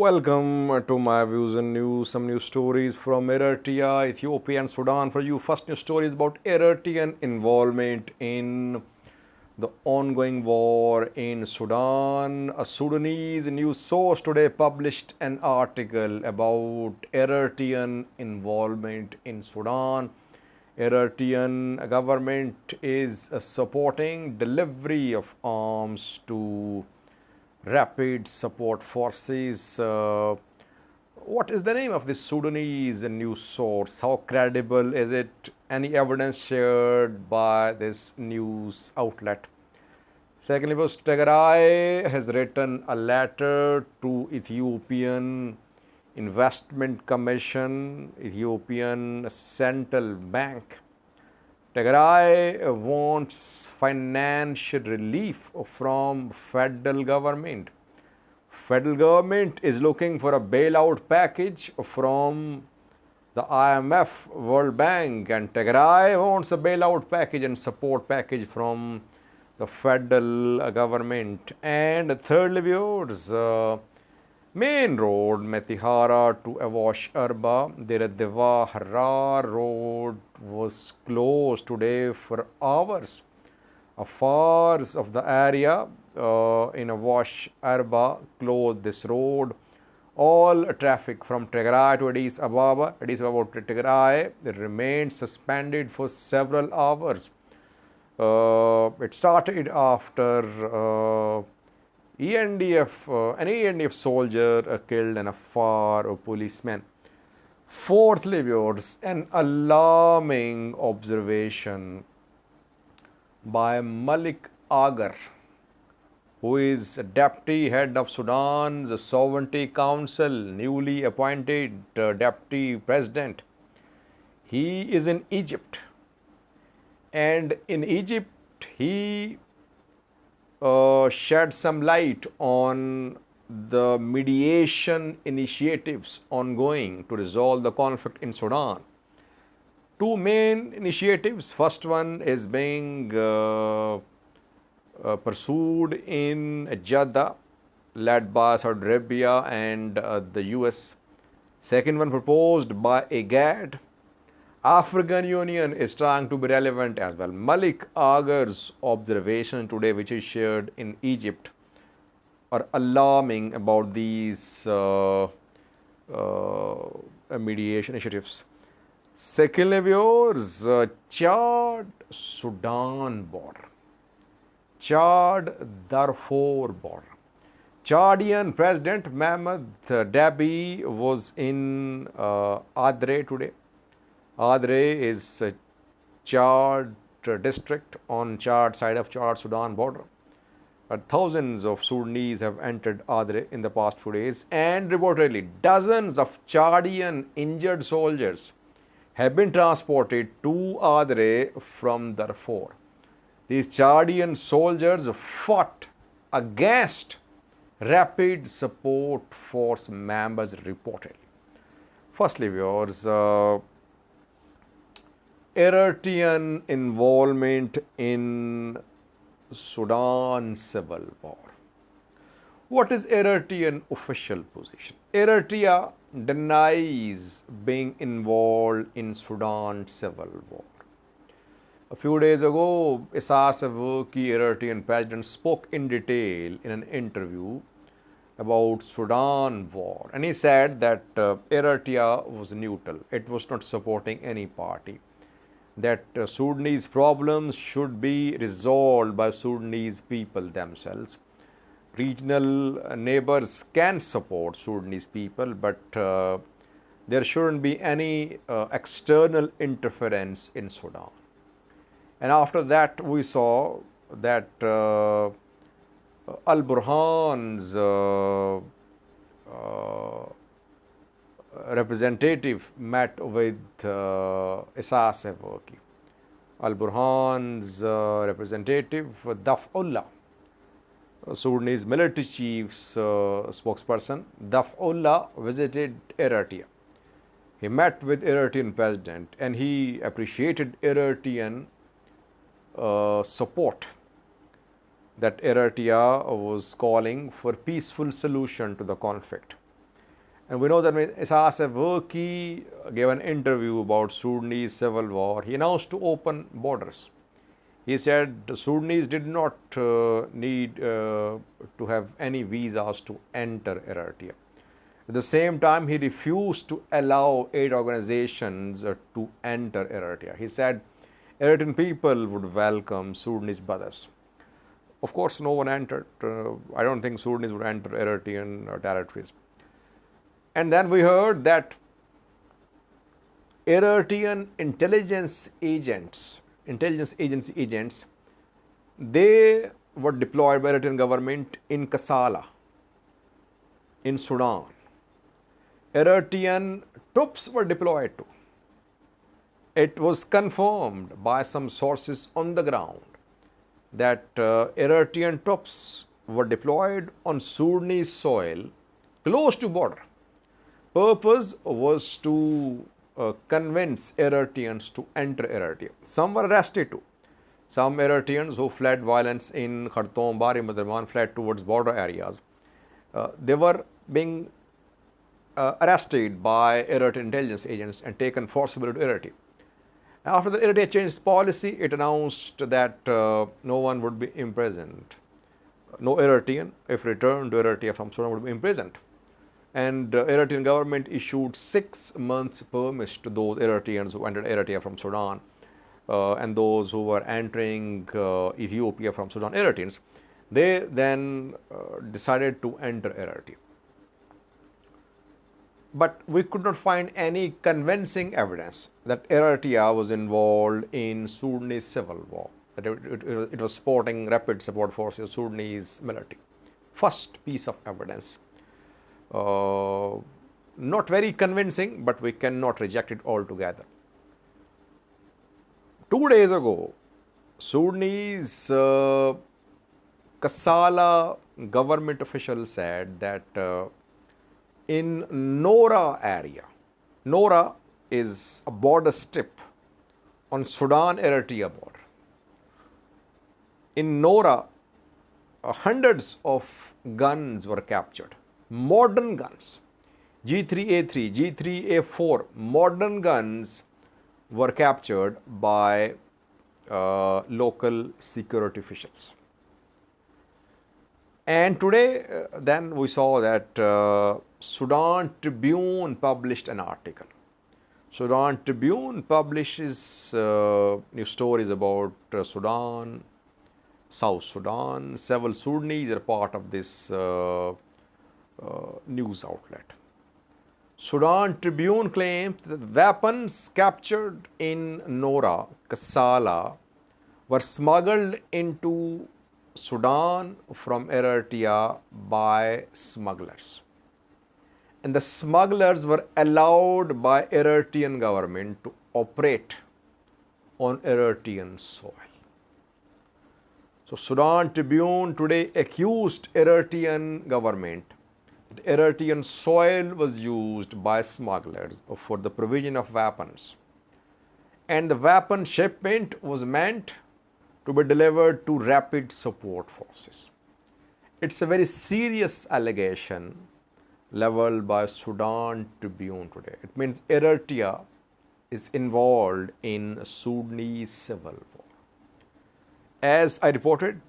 Welcome to my views and news. Some news stories from Eritrea, Ethiopia, and Sudan for you. First news story is about Eritrean involvement in the ongoing war in Sudan. A Sudanese news source today published an article about Eritrean involvement in Sudan. Eritrean government is supporting delivery of arms to rapid support forces. What is the name of this Sudanese news source? How credible is it? Any evidence shared by this news outlet? Secondly, was Tigray has written a letter to Ethiopian Investment Commission, Ethiopian Central Bank. Tigray wants financial relief from federal government. Federal government is looking for a bailout package from the IMF, World Bank, and Tigray wants a bailout package and support package from the federal government. And thirdly, viewers, main road Metihara to Awash Arba, Deradeva Harar road was closed today for hours. Afar of the area in Awash Arba closed this road. All traffic from Tigray to Addis Ababa to Tigray remained suspended for several hours. It started after an ENDF soldier killed an Afar policeman. Fourthly, viewers, an alarming observation by Malik Agar, who is deputy head of Sudan's Sovereignty Council, newly appointed deputy president. He is in Egypt, and in Egypt he shed some light on the mediation initiatives ongoing to resolve the conflict in Sudan. Two main initiatives. First one is being pursued in Jeddah, led by Saudi Arabia and the US. Second one proposed by IGAD. African Union is trying to be relevant as well. Malik Agar's observation today, which is shared in Egypt, are alarming about these mediation initiatives. Secondly, viewers, Chad-Sudan border, Chad-Darfur border. Chadian President Mohamed Dabi was in Adre today. Adre is a Chad district on Chad side of Chad-Sudan border. Thousands of Sudanese have entered Adre in the past few days, and reportedly dozens of Chadian injured soldiers have been transported to Adre from Darfur. These Chadian soldiers fought against rapid support force members reportedly. Firstly, viewers, Eritrean involvement in Sudan civil war. What is Eritrean official position? Eritrea denies being involved in Sudan civil war. A few days ago, Eritrean Eritrean president spoke in detail in an interview about Sudan war, and he said that Eritrea was neutral. It was not supporting any party. That Sudanese problems should be resolved by Sudanese people themselves. Regional neighbors can support Sudanese people, but there shouldn't be any external interference in Sudan. And after that, we saw that Al-Burhan's representative met with Eritrea. Al-Burhan's representative, Daf'ullah, Sudanese military chief's spokesperson, Daf'ullah visited Eritrea. He met with Eritrean president and he appreciated Eritrean support that Eritrea was calling for peaceful solution to the conflict. And we know that when Isaias Afwerki gave an interview about Sudanese civil war, he announced to open borders. He said the Sudanese did not need to have any visas to enter Eritrea. At the same time, he refused to allow aid organizations to enter Eritrea. He said Eritrean people would welcome Sudanese brothers. Of course, no one entered. I don't think Sudanese would enter Eritrean territories. And then we heard that Eritrean intelligence agency agents, they were deployed by Eritrean government in Kassala, in Sudan. Eritrean troops were deployed too. It was confirmed by some sources on the ground that Eritrean troops were deployed on Sudanese soil close to border. Purpose was to convince Eritreans to enter Eritrea. Some were arrested too. Some Eritreans who fled violence in Khartoum, Bari, Madarman fled towards border areas. They were being arrested by Eritrean intelligence agents and taken forcibly to Eritrea. After the Eritrea changed policy, it announced that no one would be imprisoned. No Eritrean, if returned to Eritrea from Sudan, would be imprisoned. And Eritrean government issued 6 months permits to those Eritreans who entered Eritrea from Sudan and those who were entering Ethiopia from Sudan, Eritreans. They then decided to enter Eritrea. But we could not find any convincing evidence that Eritrea was involved in Sudanese civil war, that it was supporting rapid support forces, Sudanese military. First piece of evidence. Not very convincing, but we cannot reject it altogether. 2 days ago, Sudanese Kassala government official said that in Nora area, Nora is a border strip on Sudan-Eritrea border. In Nora, hundreds of guns were captured. Modern guns, G3A3, G3A4, modern guns were captured by local security officials. And today, then we saw that Sudan Tribune published an article. Sudan Tribune publishes news stories about Sudan, South Sudan. Several Sudanese are part of this news outlet. Sudan Tribune claims that weapons captured in Nora, Kassala, were smuggled into Sudan from Eritrea by smugglers. And the smugglers were allowed by Eritrean government to operate on Eritrean soil. So Sudan Tribune today accused Eritrean government that Eritrean soil was used by smugglers for the provision of weapons. And the weapon shipment was meant to be delivered to rapid support forces. It's a very serious allegation leveled by Sudan Tribune today. It means Eritrea is involved in Sudanese civil war. As I reported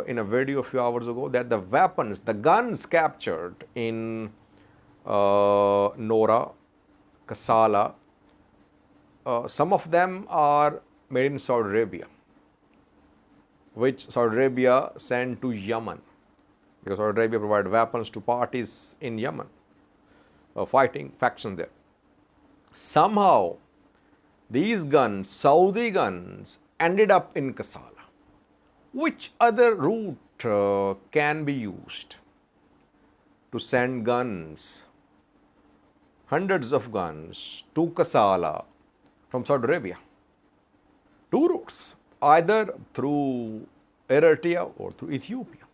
in a video a few hours ago, that the weapons, the guns captured in Nora, Kassala, some of them are made in Saudi Arabia, which Saudi Arabia sent to Yemen, because Saudi Arabia provided weapons to parties in Yemen, fighting faction there. Somehow, these guns, Saudi guns, ended up in Kassala. Which other route can be used to send guns, hundreds of guns, to Kassala from Saudi Arabia? 2 routes, either through Eritrea or through Ethiopia.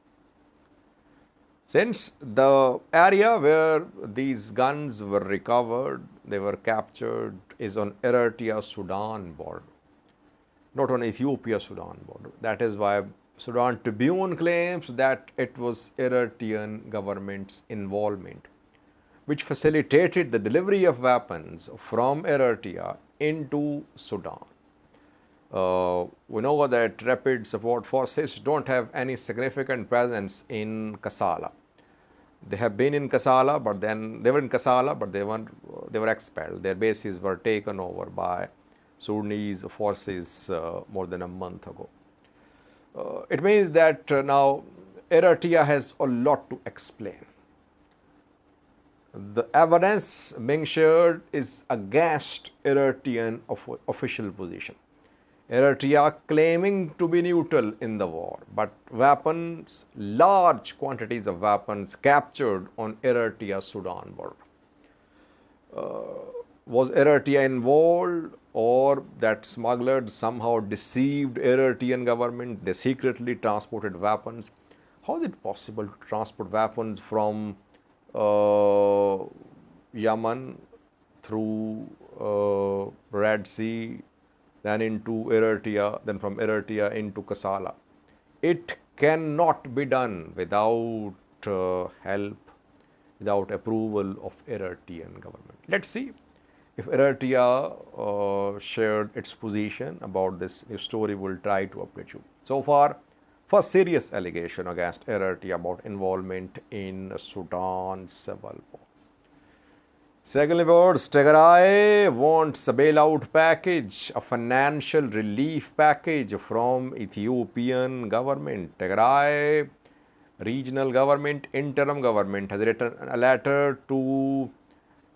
Since the area where these guns were recovered, they were captured, is on Eritrea-Sudan border, not on Ethiopia-Sudan border. That is why Sudan Tribune claims that it was Eritrean government's involvement. which facilitated the delivery of weapons from Eritrea into Sudan. We know that Rapid Support Forces don't have any significant presence in Kassala. They have been in Kassala, but then they were in Kassala, but they were expelled. Their bases were taken over by Sudanese forces more than a month ago. It means that now Eritrea has a lot to explain. The evidence being shared is against Eritrean official position. Eritrea claiming to be neutral in the war, but weapons, large quantities of weapons captured on Eritrea-Sudan border. Was Eritrea involved, or that smugglers somehow deceived Eritrean government? They secretly transported weapons. How is it possible to transport weapons from Yemen through Red Sea, then into Eritrea, then from Eritrea into Kassala? It cannot be done without help, without approval of Eritrean government. Let's see if Eritrea shared its position about this story. Will try to update you. So far, first serious allegation against Eritrea about involvement in Sudan civil war. Secondly, words, Tigray wants a bailout package, a financial relief package from Ethiopian government. Tigray regional government, interim government has written a letter to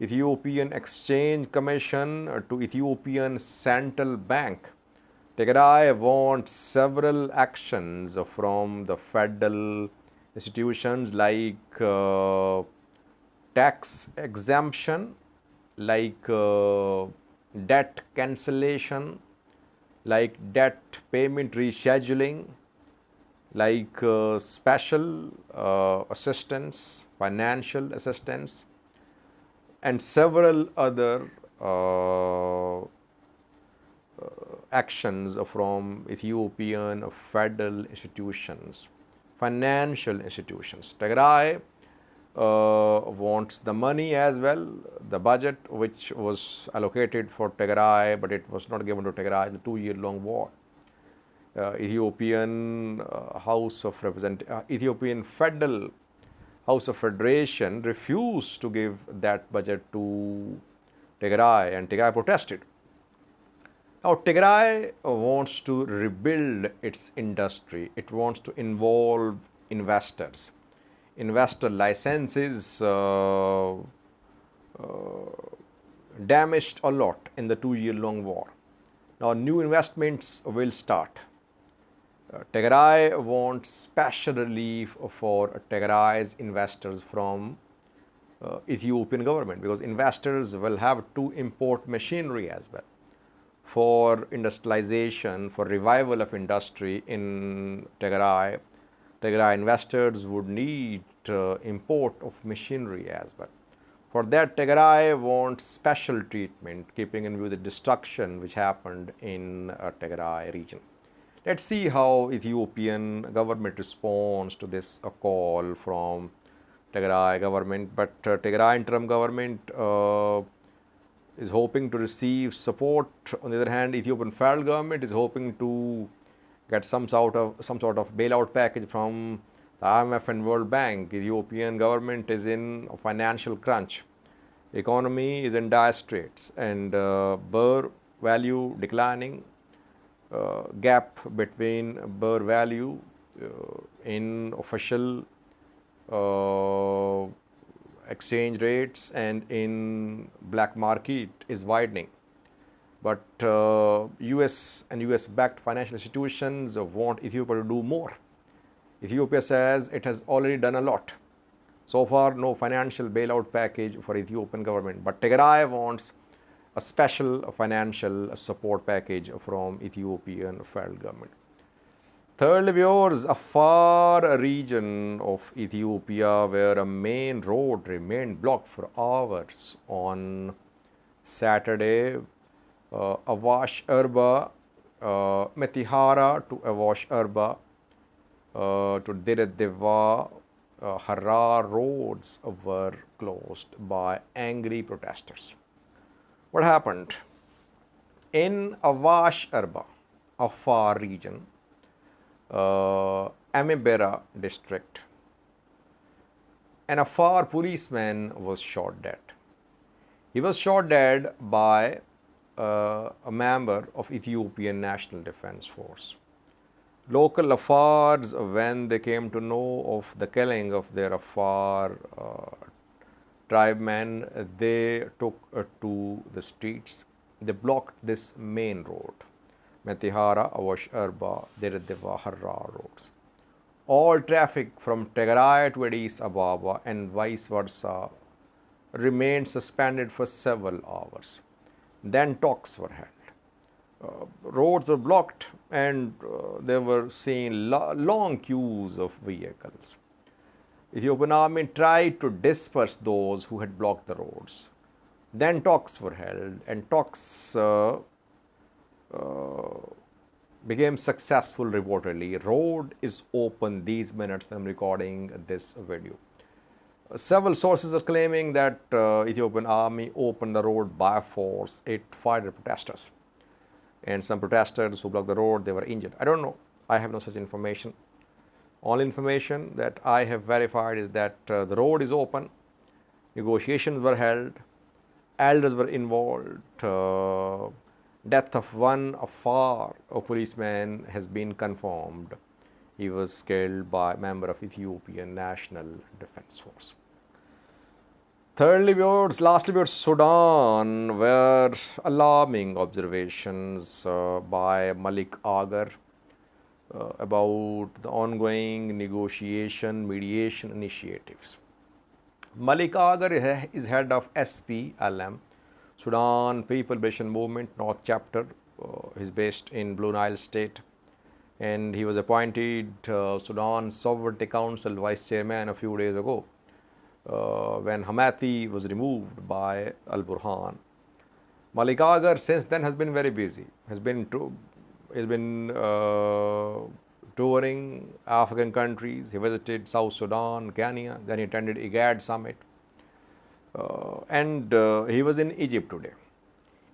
Ethiopian Exchange Commission, to Ethiopian Central Bank. Tigray wants several actions from the federal institutions like tax exemption, like debt cancellation, like debt payment rescheduling, like special assistance, financial assistance, and several other actions from Ethiopian federal institutions, financial institutions. Tigray wants the money as well, the budget which was allocated for Tigray, but it was not given to Tigray in the 2-year-long war. Ethiopian Ethiopian Federal House of Federation refused to give that budget to Tigray, and Tigray protested. Now, Tigray wants to rebuild its industry. It wants to involve investors. Investor licenses damaged a lot in the 2-year-long war. Now, new investments will start. Tigray wants special relief for Tigray's investors from Ethiopian government, because investors will have to import machinery as well for industrialization, for revival of industry in Tigray. Tigray investors would need import of machinery as well. For that, Tigray wants special treatment, keeping in view the destruction which happened in Tigray region. Let's see how Ethiopian government responds to this call from Tigray government. But Tigray interim government is hoping to receive support. On the other hand, Ethiopian federal government is hoping to get some sort of bailout package from the IMF and World Bank. Ethiopian government is in a financial crunch. Economy is in dire straits, and birr value declining. Gap between birr value in official exchange rates and in black market is widening. But US and US backed financial institutions want Ethiopia to do more. Ethiopia says it has already done a lot. So far, no financial bailout package for Ethiopian government, but Tigray wants a special financial support package from Ethiopian federal government. Thirdly, viewers, Afar region of Ethiopia, where a main road remained blocked for hours on Saturday. Awash Arba, Metihara to Awash Arba, to Dire Deva Harar roads were closed by angry protesters. What happened? In Awash Arba, Afar region, Amebera district, an Afar policeman was shot dead. He was shot dead by a member of Ethiopian National Defense Force. Local Afars, when they came to know of the killing of their Afar tribemen, they took to the streets. They blocked this main road, Metihara, Awash Arba, Deredeva, Harar roads. All traffic from Tigray to Addis Ababa and vice versa remained suspended for several hours. Then talks were held. Roads were blocked and there were seen long queues of vehicles. Ethiopian army tried to disperse those who had blocked the roads. Then talks were held and talks became successful reportedly. Road is open these minutes when I'm recording this video. Several sources are claiming that Ethiopian army opened the road by force. It fired at protesters. And some protesters who blocked the road, they were injured. I don't know. I have no such information. All information that I have verified is that the road is open. Negotiations were held. Elders were involved. Death of one Afar, a policeman, has been confirmed. He was killed by a member of Ethiopian National Defense Force. Lastly, Sudan, were alarming observations by Malik Agar about the ongoing negotiation, mediation initiatives. Malik Agar is head of SPLM, Sudan People Liberation Movement, North Chapter. He's based in Blue Nile State. And he was appointed Sudan Sovereignty Council Vice Chairman a few days ago when Hamati was removed by Al-Burhan. Malik Agar since then has been very busy. Has been touring African countries. He visited South Sudan, Kenya. Then he attended IGAD summit. And he was in Egypt today.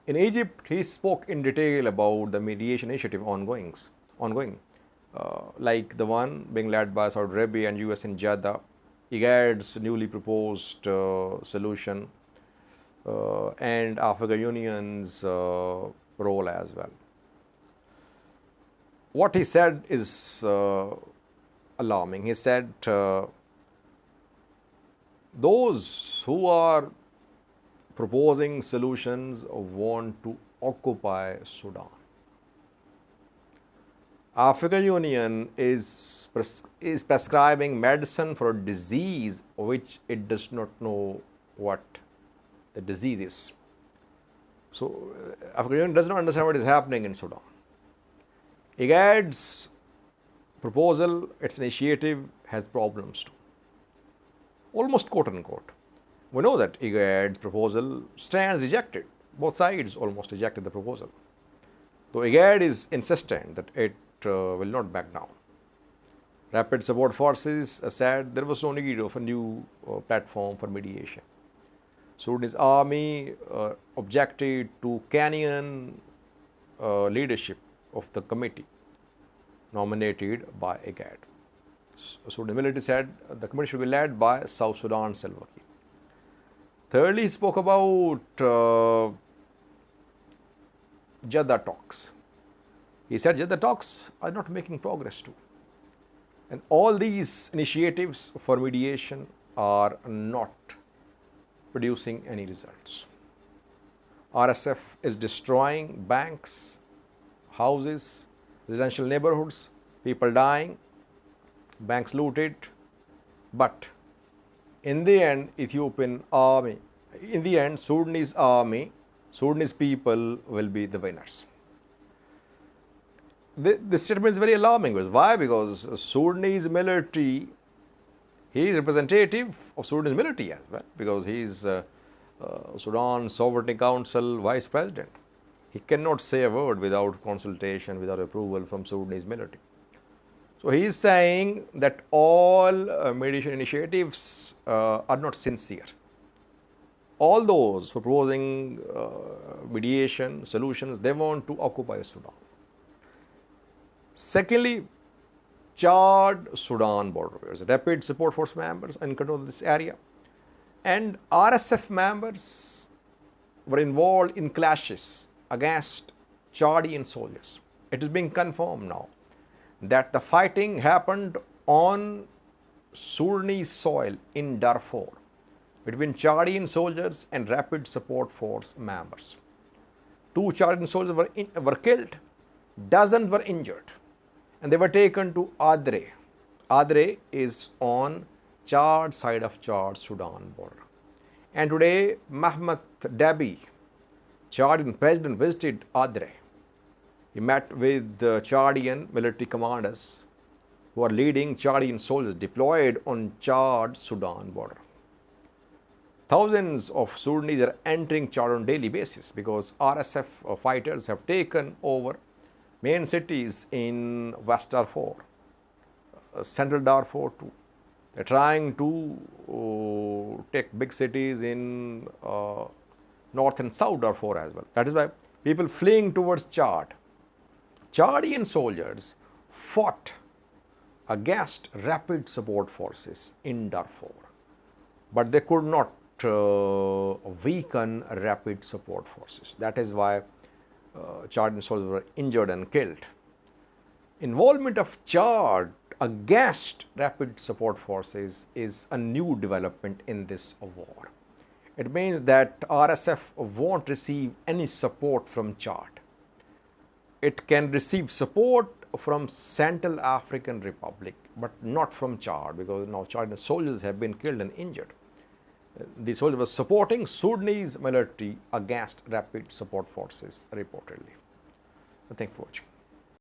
In Egypt, he spoke in detail about the mediation initiative ongoing, like the one being led by Saudi Arabia and US in Jeddah, IGAD's newly proposed solution, and African Union's role as well. What he said is alarming. He said, those who are proposing solutions want to occupy Sudan. African Union is prescribing medicine for a disease which it does not know what the disease is. So, African Union does not understand what is happening in Sudan. IGAD's proposal, its initiative, has problems too. Almost quote unquote. We know that IGAD's proposal stands rejected. Both sides almost rejected the proposal. So IGAD is insistent that it will not back down. Rapid Support Forces said there was no need of a new platform for mediation. Sudanese army objected to Kenyan leadership of the committee nominated by IGAD. Sudan military said the committee should be led by South Sudan Salva Kiir. Thirdly, he spoke about Jeddah talks. He said Jeddah talks are not making progress too. And all these initiatives for mediation are not producing any results. RSF is destroying banks, houses, residential neighborhoods, people dying, banks looted. But in the end, Sudanese army, Sudanese people will be the winners. This statement is very alarming. Why? Because Sudanese military, he is representative of Sudanese military as well, because he is Sudan Sovereignty Council Vice President. He cannot say a word without consultation, without approval from Sudanese military. So he is saying that all mediation initiatives are not sincere. All those who are proposing mediation solutions, they want to occupy Sudan. Secondly, Chad Sudan border, there's rapid support force members in control of this area, and RSF members were involved in clashes against Chadian soldiers. It is being confirmed now that the fighting happened on Sudanese soil in Darfur between Chadian soldiers and rapid support force members. 2 Chadian soldiers were killed, dozens were injured, and they were taken to Adre. Adre is on Chad side of Chad-Sudan border. And today, Mohamed Dabi, Chadian president, visited Adre. He met with the Chadian military commanders who are leading Chadian soldiers deployed on Chad-Sudan border. Thousands of Sudanese are entering Chad on daily basis because RSF fighters have taken over main cities in West Darfur, Central Darfur too. They're trying to take big cities in North and South Darfur as well. That is why people fleeing towards Chad. Chadian soldiers fought against rapid support forces in Darfur, but they could not weaken rapid support forces. That is why Chadian soldiers were injured and killed. Involvement of Chad against rapid support forces is a new development in this war. It means that RSF won't receive any support from Chad. It can receive support from Central African Republic, but not from Chad, because now Chadian soldiers have been killed and injured. The soldiers were supporting Sudanese military against rapid support forces reportedly. Thank you for watching.